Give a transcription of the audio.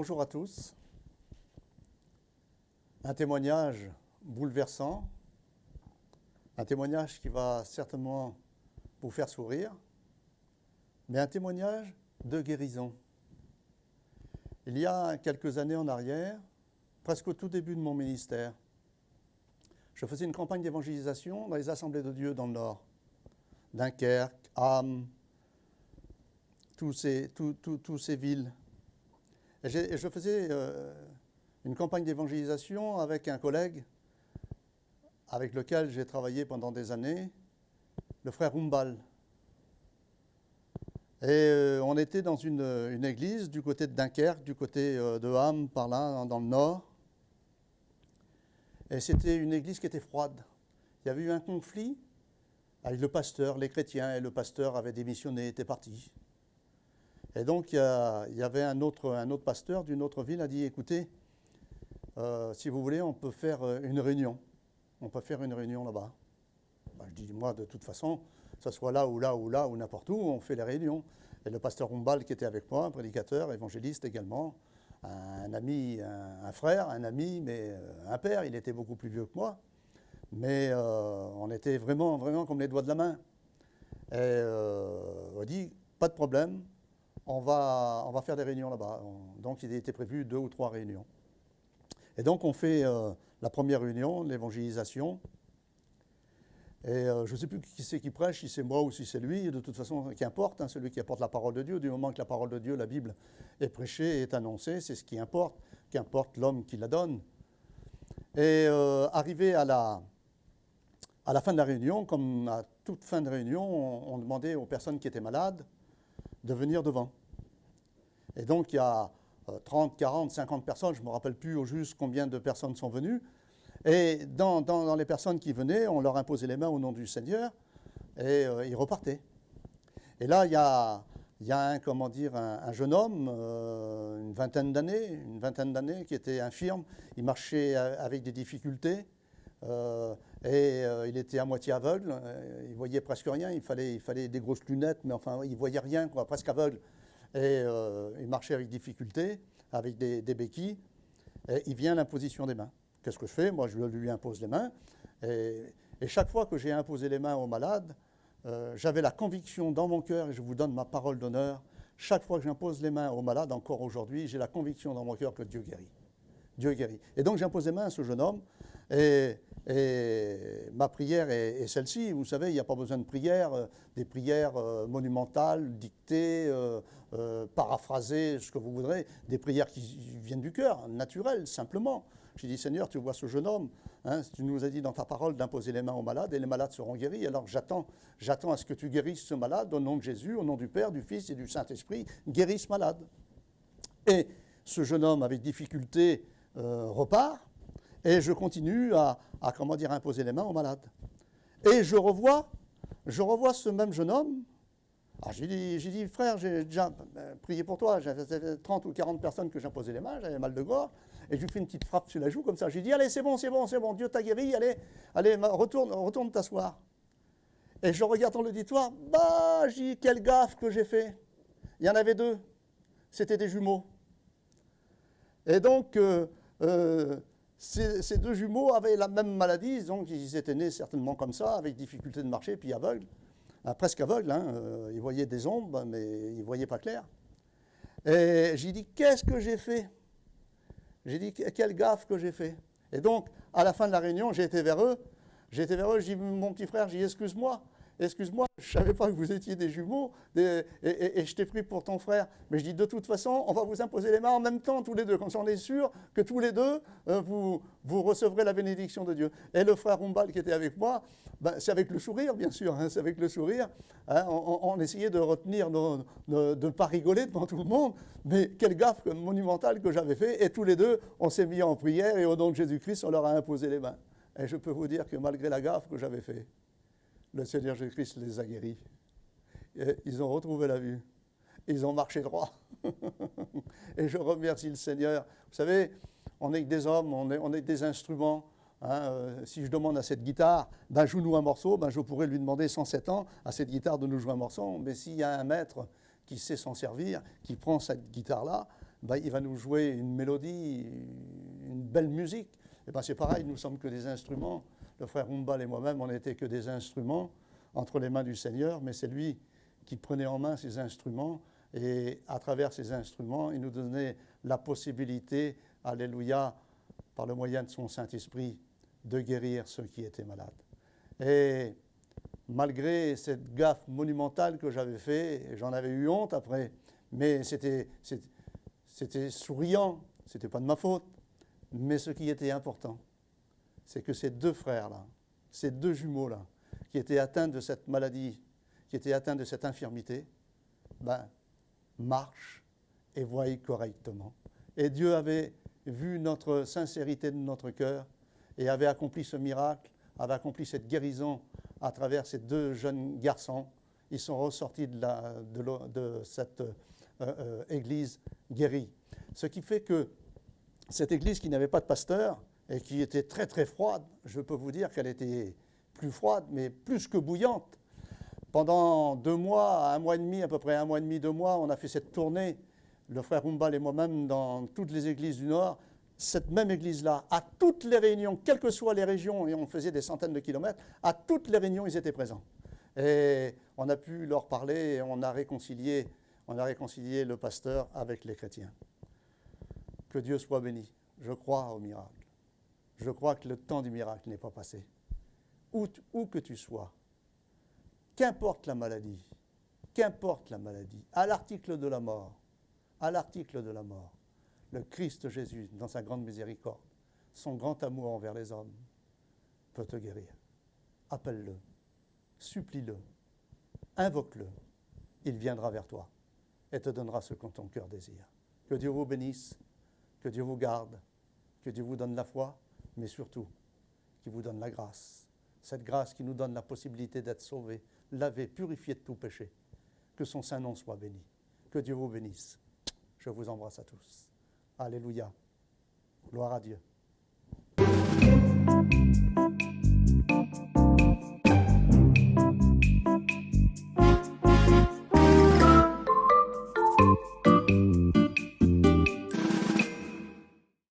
Bonjour à tous. Un témoignage bouleversant, un témoignage qui va certainement vous faire sourire, mais un témoignage de guérison. Il y a quelques années en arrière, presque au tout début de mon ministère, je faisais une campagne d'évangélisation dans les assemblées de Dieu dans le Nord. Dunkerque, Ham, tous ces villes. Et je faisais une campagne d'évangélisation avec un collègue avec lequel j'ai travaillé pendant des années, le frère Rumbal. Et on était dans une église du côté de Dunkerque, du côté de Ham, par là, dans le nord. Et c'était une église qui était froide. Il y avait eu un conflit avec le pasteur, les chrétiens, et le pasteur avait démissionné, était parti. Et donc il y avait un autre pasteur d'une autre ville a dit, écoutez, si vous voulez, on peut faire une réunion. On peut faire une réunion là-bas. Ben, je dis, moi, de toute façon, que ce soit là ou là ou là ou n'importe où, on fait les réunions. Et le pasteur Rumbal qui était avec moi, un prédicateur, évangéliste également, un ami, un frère, un ami, mais un père, il était beaucoup plus vieux que moi. Mais on était vraiment, vraiment comme les doigts de la main. Et on dit, pas de problème, on va faire des réunions là-bas. Donc il était prévu 2 ou 3 réunions. Et donc on fait la première réunion, l'évangélisation. Et je ne sais plus qui c'est qui prêche, si c'est moi ou si c'est lui, de toute façon, qu'importe, hein, celui qui apporte la parole de Dieu, du moment que la parole de Dieu, la Bible, est prêchée, est annoncée, c'est ce qui importe, qu'importe l'homme qui la donne. Et arrivé à la fin de la réunion, comme à toute fin de réunion, on demandait aux personnes qui étaient malades de venir devant. Et donc il y a 30, 40, 50 personnes, je ne me rappelle plus au juste combien de personnes sont venues. Et dans les personnes qui venaient, on leur imposait les mains au nom du Seigneur et ils repartaient. Et là, il y a un jeune homme, une vingtaine d'années, qui était infirme. Il marchait avec des difficultés et il était à moitié aveugle. Il voyait presque rien. Il fallait des grosses lunettes, mais enfin, il voyait rien, quoi, presque aveugle. Et il marchait avec difficulté, avec des béquilles. Et il vient l'imposition des mains. Qu'est-ce que je fais? Moi, je lui impose les mains. Et chaque fois que j'ai imposé les mains aux malades, j'avais la conviction dans mon cœur, et je vous donne ma parole d'honneur, chaque fois que j'impose les mains aux malades, encore aujourd'hui, j'ai la conviction dans mon cœur que Dieu guérit. Dieu guérit. Et donc j'impose les mains à ce jeune homme, et ma prière est celle-ci. Vous savez, il n'y a pas besoin de prière, des prières monumentales, dictées, paraphrasées, ce que vous voudrez, des prières qui viennent du cœur, naturelles, simplement. J'ai dit, Seigneur, tu vois ce jeune homme, hein, tu nous as dit dans ta parole d'imposer les mains aux malades, et les malades seront guéris. Alors j'attends à ce que tu guérisses ce malade, au nom de Jésus, au nom du Père, du Fils et du Saint-Esprit, guéris ce malade. Et ce jeune homme, avec difficulté, repart, et je continue à imposer les mains aux malades. Et je revois ce même jeune homme. Alors j'ai dit, frère, j'ai déjà prié pour toi, j'avais 30 ou 40 personnes que j'imposais les mains, j'avais mal de gorge, et je lui fais une petite frappe sur la joue comme ça. J'ai dit, allez, c'est bon, Dieu t'a guéri, allez, retourne t'asseoir. Et je regarde dans l'auditoire, j'ai dit, quelle gaffe que j'ai fait. Il y en avait 2, c'était des jumeaux. Et donc, ces 2 jumeaux avaient la même maladie, donc ils étaient nés certainement comme ça, avec difficulté de marcher, puis aveugles. Presque aveugle, hein, il voyait des ombres, mais il ne voyait pas clair. Et j'ai dit, qu'est-ce que j'ai fait? J'ai dit, quelle gaffe que j'ai fait. Et donc, à la fin de la réunion, j'ai été vers eux, j'ai dit, mon petit frère, j'ai dit, excuse-moi, je ne savais pas que vous étiez des jumeaux, et je t'ai pris pour ton frère. Mais je dis, de toute façon, on va vous imposer les mains en même temps, tous les deux, comme ça on est sûr que tous les deux, vous recevrez la bénédiction de Dieu. Et le frère Rumbal qui était avec moi, c'est avec le sourire, bien sûr, hein, c'est avec le sourire. Hein, on essayait de retenir, de ne pas rigoler devant tout le monde, mais quelle gaffe monumentale que j'avais fait. Et tous les deux, on s'est mis en prière, et au nom de Jésus-Christ, on leur a imposé les mains. Et je peux vous dire que malgré la gaffe que j'avais fait, le Seigneur Jésus-Christ les a guéris. Et ils ont retrouvé la vue. Ils ont marché droit. Et je remercie le Seigneur. Vous savez, on est que des hommes, on est des instruments. Hein, si je demande à cette guitare, joue-nous un morceau, je pourrais lui demander 107 ans à cette guitare de nous jouer un morceau. Mais s'il y a un maître qui sait s'en servir, qui prend cette guitare-là, ben, il va nous jouer une mélodie, une belle musique. Et ben, c'est pareil, nous ne sommes que des instruments. Le frère Rumbal et moi-même, on n'était que des instruments entre les mains du Seigneur, mais c'est lui qui prenait en main ces instruments, et à travers ces instruments, il nous donnait la possibilité, alléluia, par le moyen de son Saint-Esprit, de guérir ceux qui étaient malades. Et malgré cette gaffe monumentale que j'avais faite, et j'en avais eu honte après, mais c'était souriant, ce n'était pas de ma faute, mais ce qui était important, c'est que ces deux frères-là, ces deux jumeaux-là, qui étaient atteints de cette maladie, qui étaient atteints de cette infirmité, ben, marchent et voient correctement. Et Dieu avait vu notre sincérité de notre cœur et avait accompli ce miracle, avait accompli cette guérison à travers ces deux jeunes garçons. Ils sont ressortis de cette église guérie. Ce qui fait que cette église qui n'avait pas de pasteur et qui était très très froide, je peux vous dire qu'elle était plus froide, mais plus que bouillante. Pendant 2 mois, 1 mois et demi, à peu près 1 mois et demi, 2 mois, on a fait cette tournée, le frère Rumbal et moi-même, dans toutes les églises du Nord. Cette même église-là, à toutes les réunions, quelles que soient les régions, et on faisait des centaines de kilomètres, à toutes les réunions, ils étaient présents. Et on a pu leur parler et on a réconcilié le pasteur avec les chrétiens. Que Dieu soit béni. Je crois au miracle. Je crois que le temps du miracle n'est pas passé. Où que tu sois, qu'importe la maladie, à l'article de la mort, le Christ Jésus, dans sa grande miséricorde, son grand amour envers les hommes, peut te guérir. Appelle-le, supplie-le, invoque-le, il viendra vers toi et te donnera ce que ton cœur désire. Que Dieu vous bénisse, que Dieu vous garde, que Dieu vous donne la foi, mais surtout, qu'il vous donne la grâce. Cette grâce qui nous donne la possibilité d'être sauvés, lavés, purifiés de tout péché. Que son saint nom soit béni. Que Dieu vous bénisse. Je vous embrasse à tous. Alléluia. Gloire à Dieu.